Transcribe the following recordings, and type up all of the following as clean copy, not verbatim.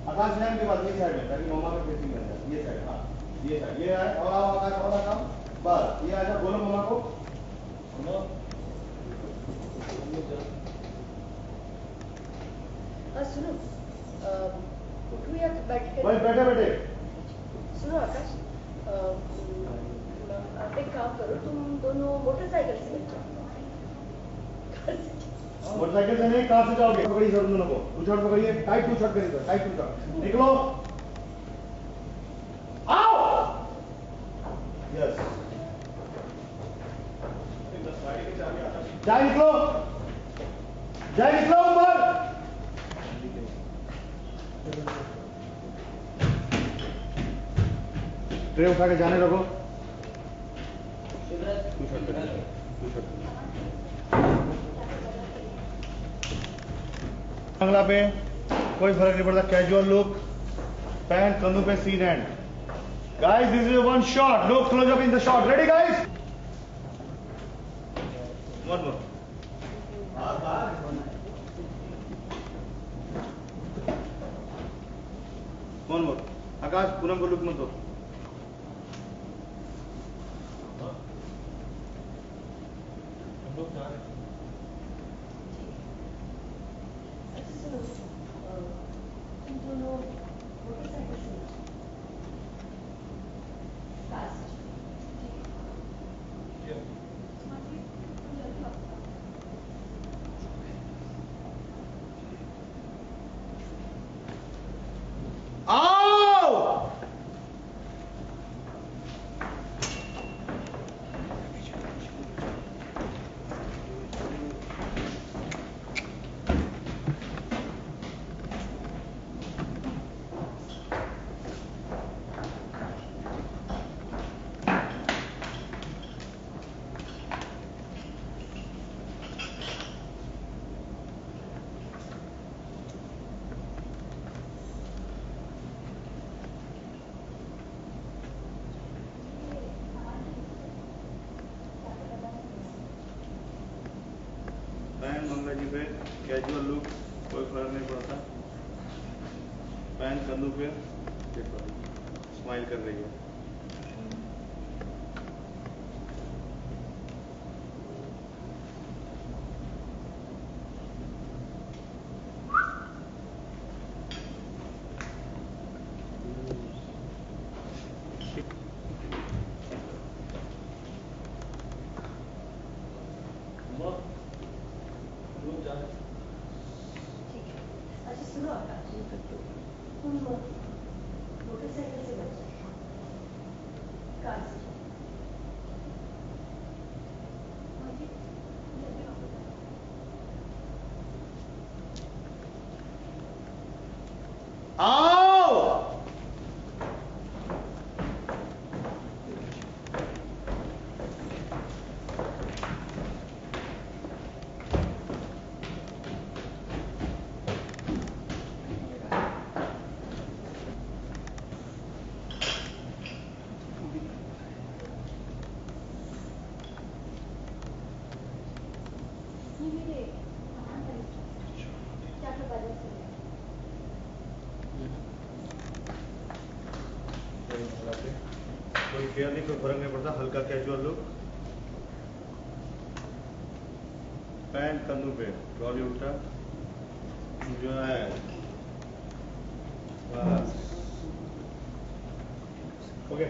आकाश line के बाद ये साइड में, ताकि मम्मा के फेसिंग में जाए। ये साइड, हाँ ये साइड, ये है। और आओ आकाश, और आकाश, बस ये आजा, बोलो मम्मा को। सुनो, उठो या बैठ के? बस बैठे बैठे। सुनो आकाश, आप एक काम करो, तुम दोनों मोटरसाइकिल से निकलो। मोटरसाइकिल से नहीं, कार से जाओगे। पकड़िए सर दोनों को, टू शॉट पकड़िए, टाइट टू शॉट करिए, टाइट टू शॉट। निकलो, आओ। यस, जाए निकलो, जाए निकलो ऊपर। ट्रे उठा के जाने लगो। बंगला पे कोई फर्क नहीं पड़ता, कैजुअल लुक, पैंट कंधों पे, scene and. Guys this is one shot, look close up in the shot, ready guys? One more. One more. आकाश पूनम को लुक मत दो। तुम दोनों मोटरसाइकिल से निकलो। फास्ट। आओ। पैंट मंगला जी पे कैजुअल लुक, कोई फर्क नहीं पड़ता। पैंट कंधों पे, स्माइल कर रही है। ठीक है। अच्छा सुनो आकाश, तुम मोटरसाइकिल से मत जाओ, कार से जाओ। आओ। कोई केयर नहीं, कोई फर्क नहीं पड़ता। हल्का कैजुअल लुक, पैंट कंधों पे, ट्रॉली उल्टा, जो है बस। ओके,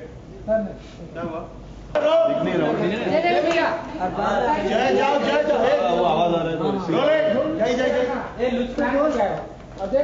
क्या हुआ? दिख नहीं रहा। जय जाओ, जय जाओ। वो आवाज आ रहा है तो जय जय जय। ये लुच्चा हो जाए। अबे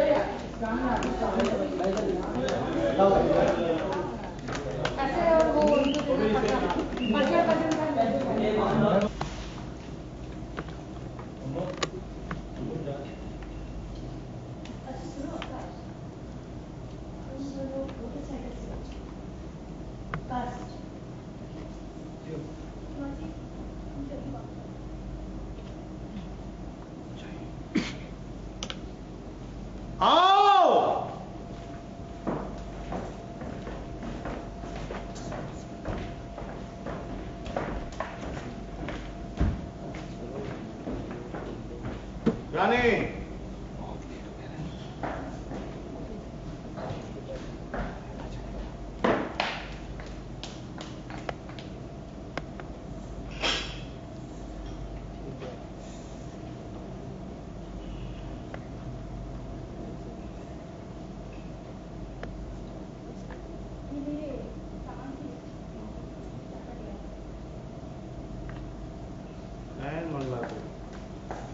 आओ।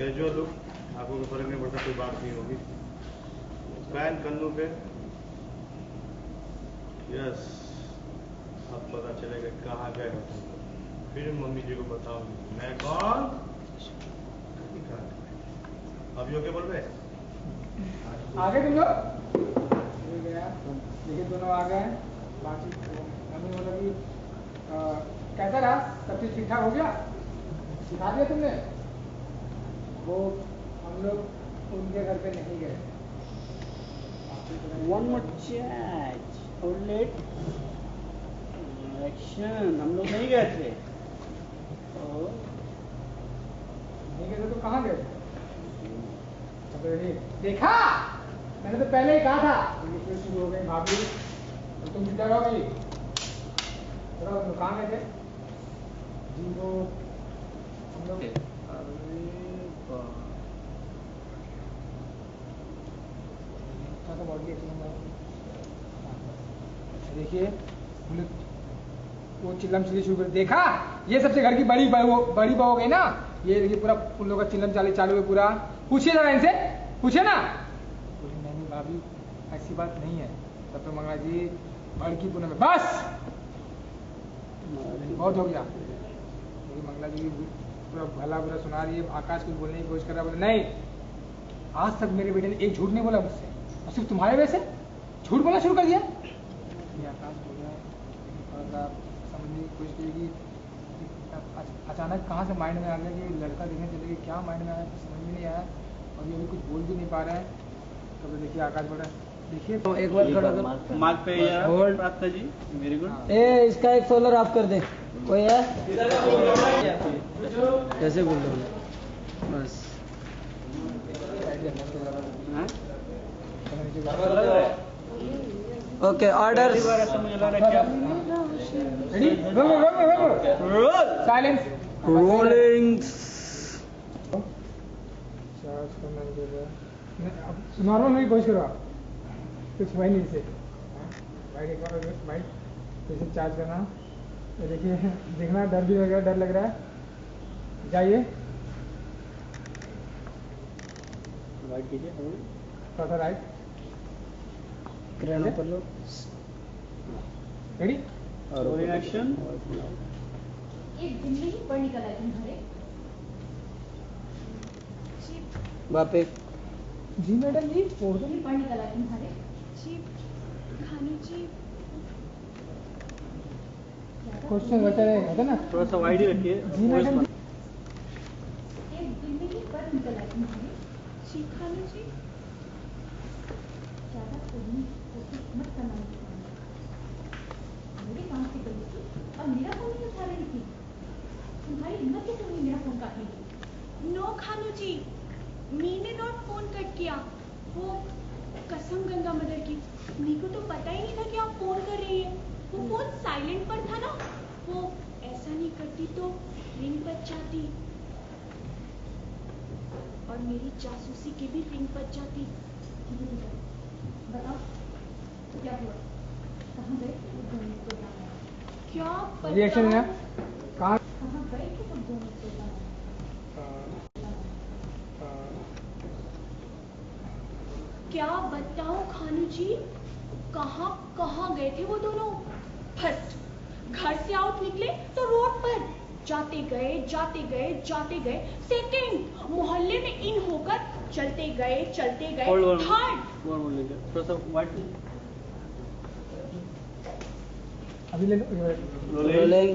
कैजुअल लुक, आंखों में फर्क नहीं पड़ता, कोई बात नहीं होगी। पैन कंधों पे, यस, अब पता चलेगा कहाँ गए हो तुम लोग। फिर मम्मी जी को बताऊंगी मैं कौन। अब यो क्या बोल रहे? आगे तुम लोग देखिए दोनों आ गए। बाकी मम्मी बोला कि कैसा रहा, सब चीज़ ठीक ठाक हो गया, सिखा दिया तुमने। वो हम लोग उनके घर पे नहीं गए। One more chat. How late? Action. हम लोग नहीं गए थे। नहीं गए थे तो कहाँ गए? देखा, मैंने तो पहले ही कहा था। फिर शुरू हो गई भाभी, तो तुम किधर हो गई? कहाँ गए थे? जी वो हम लोग देखिए वो चिल्लम चिल्ली शुरू कर। देखा, ये सबसे घर की बड़ी बड़ी बहू हो गई ना। ये पूरा उन लोगों का चिल्लम चाली चालू है पूरा। पूछिए जरा इनसे, पूछिए ना। बोली नहीं भाभी ऐसी बात नहीं है। तब तो मंगला जी बड़की पूनम में बस बहुत हो गया। मंगला जी पूरा भला बुरा सुना रही है। आकाश कुछ बोलने की कोशिश कर रहा है। बोले नहीं, आज तक मेरे बेटे ने एक झूठ नहीं बोला मुझसे, और सिर्फ तुम्हारे वजह से झूठ बोलना शुरू कर दिया। आकाश बोल रहा है, थोड़ा सा समझने की कोशिश की कि अचानक कहाँ से माइंड में आ गया कि लड़का देखने चले गए। क्या माइंड में आया कुछ समझ में नहीं आया, और ये भी कुछ बोल भी नहीं पा रहे हैं। तो देखिए आकाश बोल रहा है, देखिए तो एक बार खड़ा कर मार्क पे होल्ड प्राप्ता जी, वेरी गुड। ए इसका एक सोलर ऑफ कर दे। कोई है? कैसे बोल रहे हो? बस okay order. Silence rolling. Normal होने की कोशिश करो आप, कुछ हुआ नहीं से। बाइक एक बार बाइक जैसे चार्ज करना। ये देखिए, देखना डर भी लग रहा है, डर लग रहा है। जाइए राइट कीजिए, थोड़ा सा राइट, ग्रहणों पर लो। Ready rolling action. एक दिन में ही पढ़ निकला है तुम्हारे। वापे जी मैडम जी, एक दिन में पढ़ निकला है तुम्हारे। खानी जी क्वेश्चन बचा रहेगा ना। थोड़ा सा वाइड ही रखिए। जी मैडम जी। एक दिन में ही पढ़ निकला है तुम्हारे। जी खानी जी ज्यादा पढ़ने की कोशिश मत करना। मेरे काम से गई थी और मेरा फोन नहीं उठा रही थी। तुम्हारी हिम्मत कैसे हुई मेरा फोन काटने की? नो खानू जी, मैंने नॉट फोन कट किया। वो कसम गंगा मदर की, मेरे को तो पता ही नहीं था कि आप फोन कर रही है। वो फोन साइलेंट पर था ना। वो ऐसा नहीं करती तो रिंग बज जाती, और मेरी जासूसी की भी रिंग बज जाती। बताओ क्या हुआ, कहाँ गए थे वो दोनों को बताओ। क्या रिएक्शन है कहाँ? कहाँ गए थे वो दोनों को बताओ। क्या बताऊं खानू जी, कहाँ कहाँ गए थे वो दोनों। फर्स्ट घर से आउट निकले तो रोड पर जाते गए जाते गए जाते गए। सेकंड मोहल्ले में इन होकर चलते गए चलते गए। थर्ड थोड़ा सा वाइड। अभी ले लो। Rolling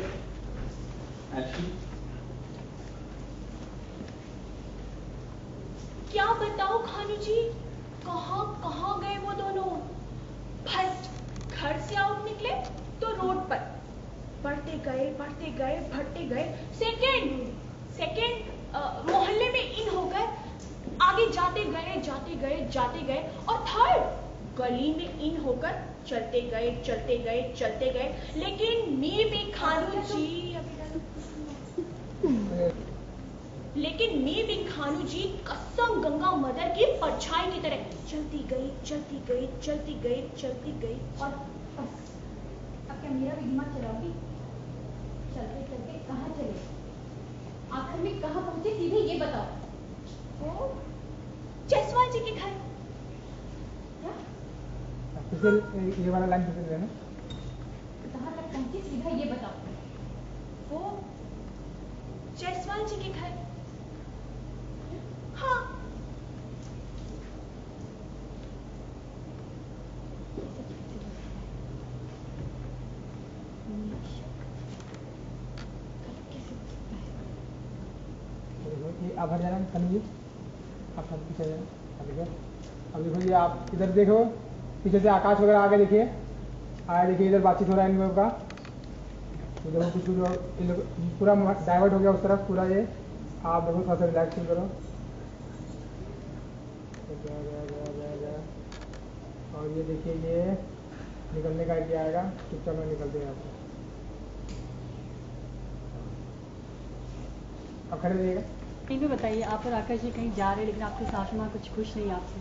action. क्या बताओ खानू जी, कहाँ कहाँ गए वो दोनों। फर्स्ट घर से आउट निकले तो रोड पर बढ़ते गए बढ़ते गए बढ़ते गए। सेकंड मोहल्ले में इन होकर आगे जाते गए जाते गए जाते गए। और थर्ड गली में इन होकर चलते गए चलते गए चलते गए। लेकिन मैं भी खानू जी कसम गंगा मदर की परछाई की तरह चलती गई चलती गई चलती गई चलती गई। और बस अब क्या मेरा भी दिमाग चलाओगी? चलते चलते कहाँ चले, आखिर में कहाँ पहुंचे, सीधे ये बताओ। वो जयसवाल जी के घर। क्या? फिर ये वाला लाइन फिर से लेना। कहाँ तक पहुंची सीधा ये बताओ। वो जयसवाल जी के घर। हाँ। ये आप हट जाना कल जी, आप सब पीछे जाए। अब देखो ये आप इधर देखो, पीछे से आकाश वगैरह आगे देखिए, आगे देखिए, इधर बातचीत हो रहा है इन लोगों का। इधर वो कुछ इन लोग पूरा डाइवर्ट हो गया उस तरफ पूरा। ये आप देखो थोड़ा सा रिलैक्स फील करो। और ये देखिए ये निकलने का आइडिया आएगा, चुपचाप में निकलते हैं आपको। अब खड़े रहिएगा। इनको बताइए, आप और आकाश जी कहीं जा रहे हैं लेकिन आपकी सासू माँ कुछ खुश नहीं आपसे।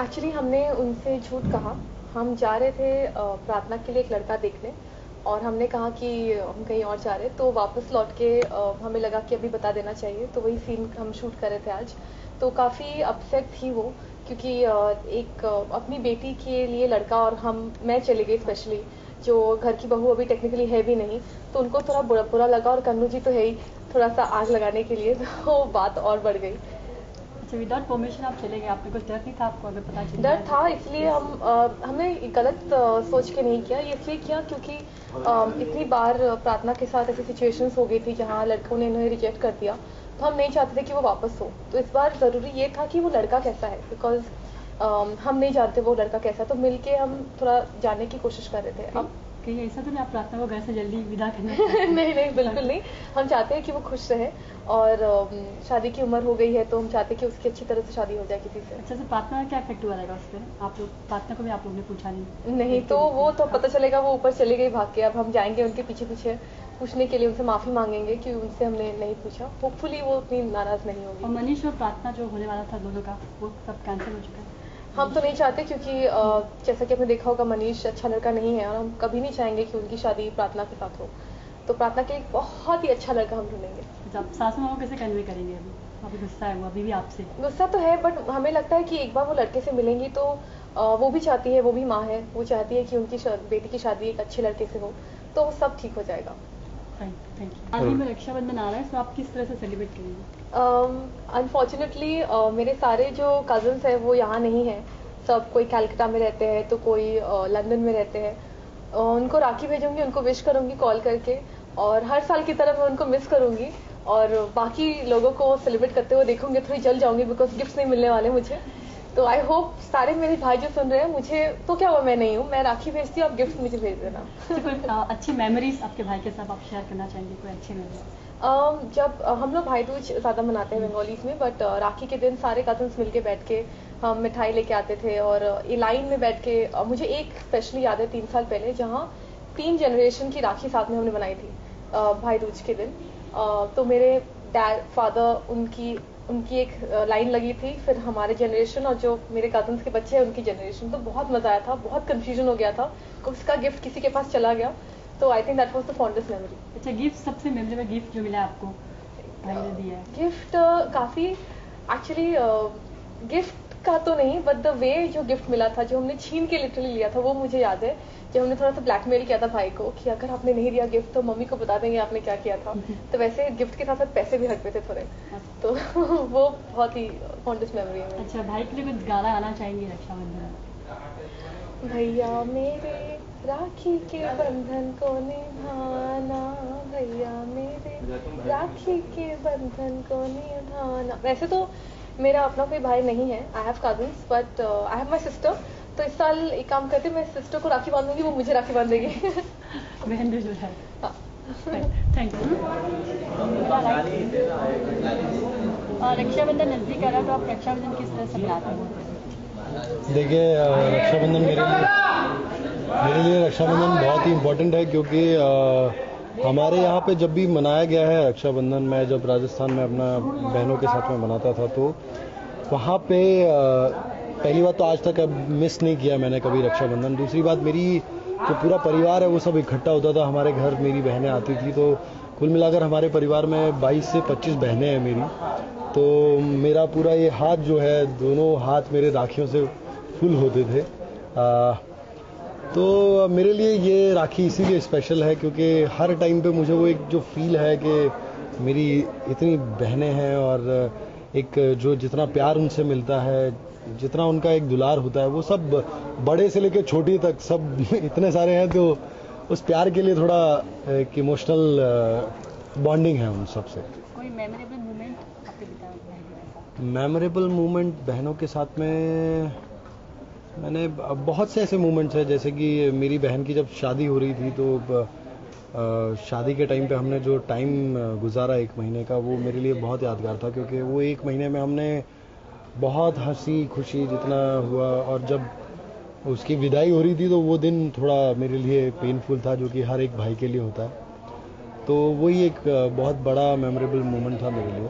एक्चुअली हमने उनसे झूठ कहा। हम जा रहे थे प्रार्थना के लिए एक लड़का देखने, और हमने कहा कि हम कहीं और जा रहे हैं, तो वापस लौट के हमें लगा कि अभी बता देना चाहिए, तो वही सीन हम शूट कर रहे थे आज। तो काफ़ी अपसेट थी वो, क्योंकि एक अपनी बेटी के लिए लड़का और मैं चली गई, स्पेशली जो घर की बहू अभी टेक्निकली है भी नहीं, तो उनको थोड़ा बुरा लगा, और कन्नू जी तो है ही थोड़ा सा आग लगाने के लिए, तो बात और बढ़ गई। अच्छा, विदाउट परमिशन आप चले गए, आपने कुछ डर नहीं था आपको अगर पता चला? डर था, इसलिए हमने गलत सोच के नहीं किया। ये इसलिए किया क्योंकि इतनी बार प्रार्थना के साथ ऐसी सिचुएशंस हो गई थी जहाँ लड़कों ने इन्हें रिजेक्ट कर दिया, तो हम नहीं चाहते थे कि वो वापस हो। तो इस बार ज़रूरी ये था कि वो लड़का कैसा है, बिकॉज हम नहीं जानते वो लड़का कैसा, तो मिलके हम थोड़ा जानने की कोशिश कर रहे थे। अब कहीं ऐसा तो नहीं आप प्रार्थना को घर से जल्दी विदा करना? नहीं, बिल्कुल नहीं। हम चाहते हैं कि वो खुश रहे, और शादी की उम्र हो गई है, तो हम चाहते हैं कि उसकी अच्छी तरह से शादी हो जाए किसी से। अच्छा, तो प्रार्थना का क्या इफेक्ट हुआ रहेगा उस पर? आप लोग प्रार्थना को भी आप लोगों ने पूछा नहीं, तो वो तो पता चलेगा, वो ऊपर चली गई भाग के। अब हम जाएंगे उनके पीछे पीछे पूछने के लिए, उनसे माफ़ी मांगेंगे कि उनसे हमने नहीं पूछा। होपफुली वो उतनी नाराज़ नहीं होगी। और मनीष और प्रार्थना जो होने वाला था दोनों का, वो सब कैंसिल हो चुका है? हम तो नहीं चाहते, क्योंकि जैसा कि आपने देखा होगा मनीष अच्छा लड़का नहीं है, और हम कभी नहीं चाहेंगे कि उनकी शादी प्रार्थना के साथ हो। तो प्रार्थना के लिए बहुत ही अच्छा लड़का हम ढूंढेंगे। आप सासू माँ को कैसे कन्वे करेंगे? अभी गुस्सा है वो अभी भी आपसे? गुस्सा तो है, बट हमें लगता है कि एक बार वो लड़के से मिलेंगी तो वो भी चाहती है, वो भी माँ है, वो चाहती है कि उनकी बेटी की शादी एक अच्छे लड़के से हो, तो सब ठीक हो जाएगा। Thank you. आज में रक्षाबंधन आ रहा है, तो आप किस तरह से सेलिब्रेट करेंगे? अनफॉर्चुनेटली मेरे सारे जो कजन्स हैं वो यहाँ नहीं हैं। सब कोई कलकत्ता में रहते हैं, तो कोई लंदन में रहते हैं। उनको राखी भेजूंगी, उनको विश करूंगी कॉल करके, और हर साल की तरह मैं उनको मिस करूंगी, और बाकी लोगों को सेलिब्रेट करते हुए देखूंगी। थोड़ी जल जाऊंगी बिकॉज गिफ्ट नहीं मिलने वाले मुझे। तो आई होप सारे मेरे भाई जो सुन रहे हैं, मुझे तो क्या हुआ, मैं नहीं हूँ, मैं राखी भेजती हूँ, आप गिफ्ट मुझे भेज देना। कोई अच्छी मेमोरीज आपके भाई के साथ आप शेयर करना चाहेंगे? कोई अच्छी मेमोरी? जब हम लोग भाई दूज ज़्यादा मनाते हैं बंगालीज में, बट राखी के दिन सारे कजन्स मिलके बैठ के हम मिठाई लेके आते थे, और ये लाइन में बैठ के मुझे एक स्पेशली याद है 3 साल पहले, जहाँ 3 जनरेशन की राखी साथ में हमने बनाई थी भाई दूज के दिन। तो मेरे डैड फादर उनकी एक लाइन लगी थी, फिर हमारे जनरेशन और जो मेरे कजन्स के बच्चे हैं उनकी जनरेशन। तो बहुत मज़ा आया था, बहुत कन्फ्यूजन हो गया था, उसका गिफ्ट किसी के पास चला गया। तो I think that was the fondest memory. अच्छा, गिफ्ट सबसे मेमोरेबल गिफ्ट जो मिला आपको भाई ने दिया है? गिफ्ट काफ़ी एक्चुअली गिफ्ट का तो नहीं, बट द वे जो गिफ्ट मिला था, जो हमने छीन के लिटरली लिया था, वो मुझे याद है। जब हमने थोड़ा सा ब्लैकमेल किया था भाई को कि अगर आपने नहीं दिया गिफ्ट तो मम्मी को बता देंगे आपने क्या किया था। तो वैसे गिफ्ट के साथ साथ पैसे भी हटते थे थोड़े, तो वो बहुत ही फॉन्डेस्ट मेमोरी है। अच्छा, भाई के लिए कुछ गाना गाना चाहेंगे रक्षाबंधन में? भैया मेरे राखी के बंधन को निभाना, भैया मेरे राखी के बंधन को निभाना। वैसे तो मेरा अपना कोई भाई नहीं है, I have cousins, but I have my sister. तो इस साल एक काम करती हूँ, मैं सिस्टर को राखी बांधूंगी, वो मुझे राखी बांधेगी। बहन भी जो है। हाँ। Thank you. और रक्षाबंधन नजदीक आ रहा है, तो आप रक्षाबंधन किस तरह से मनाते हैं? देखिए, रक्षाबंधन मेरे लिए रक्षाबंधन बहुत ही इम्पोर्टेंट है, क्योंकि हमारे यहाँ पे जब भी मनाया गया है रक्षाबंधन, मैं जब राजस्थान में अपना बहनों के साथ में मनाता था, तो वहाँ पे पहली बात तो आज तक मिस नहीं किया मैंने कभी रक्षाबंधन। दूसरी बात, मेरी जो पूरा परिवार है वो सब इकट्ठा होता था हमारे घर, मेरी बहनें आती थी, तो कुल मिलाकर हमारे परिवार में 22 से 25 बहनें हैं मेरी, तो मेरा पूरा ये हाथ जो है, दोनों हाथ मेरे राखियों से फुल होते थे। तो मेरे लिए ये राखी इसीलिए स्पेशल है क्योंकि हर टाइम पे मुझे वो एक जो फील है कि मेरी इतनी बहनें हैं और एक जो जितना प्यार उनसे मिलता है, जितना उनका एक दुलार होता है, वो सब बड़े से लेकर छोटी तक सब इतने सारे हैं, तो उस प्यार के लिए थोड़ा एक इमोशनल बॉन्डिंग है उन सब से। कोई मेमोरेबल मोमेंट आपके बहनों के साथ? मेमोरेबल मोमेंट बहनों के साथ में मैंने बहुत से ऐसे मोमेंट्स हैं, जैसे कि मेरी बहन की जब शादी हो रही थी तो शादी के टाइम पे हमने जो टाइम गुजारा 1 महीने का, वो मेरे लिए बहुत यादगार था क्योंकि वो 1 महीने में हमने बहुत हंसी खुशी जितना हुआ, और जब उसकी विदाई हो रही थी तो वो दिन थोड़ा मेरे लिए पेनफुल था, जो कि हर एक भाई के लिए होता है। तो वही एक बहुत बड़ा मेमोरेबल मोमेंट था मेरे लिए।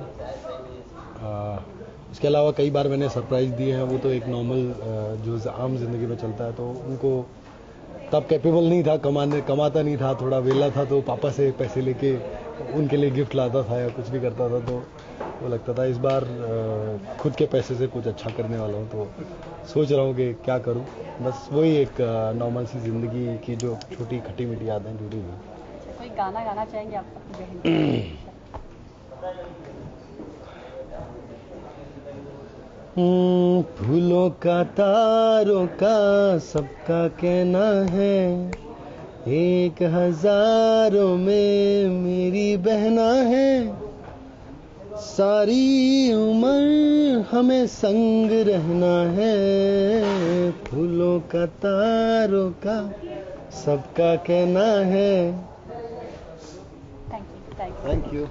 इसके अलावा कई बार मैंने सरप्राइज़ दिए हैं, वो तो एक नॉर्मल जो आम जिंदगी में चलता है। तो उनको तब कैपेबल नहीं था, कमाता नहीं था, थोड़ा वेला था, तो पापा से पैसे लेके उनके लिए गिफ्ट लाता था या कुछ भी करता था। तो वो लगता था इस बार खुद के पैसे से कुछ अच्छा करने वाला हूँ, तो सोच रहा हूँ कि क्या करूँ। बस वही एक नॉर्मल सी ज़िंदगी की जो छोटी खट्टी मीठी यादें जुड़ी हुई। कोई गाना गाना चाहेंगे आप अपनी बहन के लिए? फूलों का तारों का सबका कहना है, 1000 में मेरी बहना है, सारी उम्र हमें संग रहना है, फूलों का तारों का सबका कहना है। Thank you. Thank you.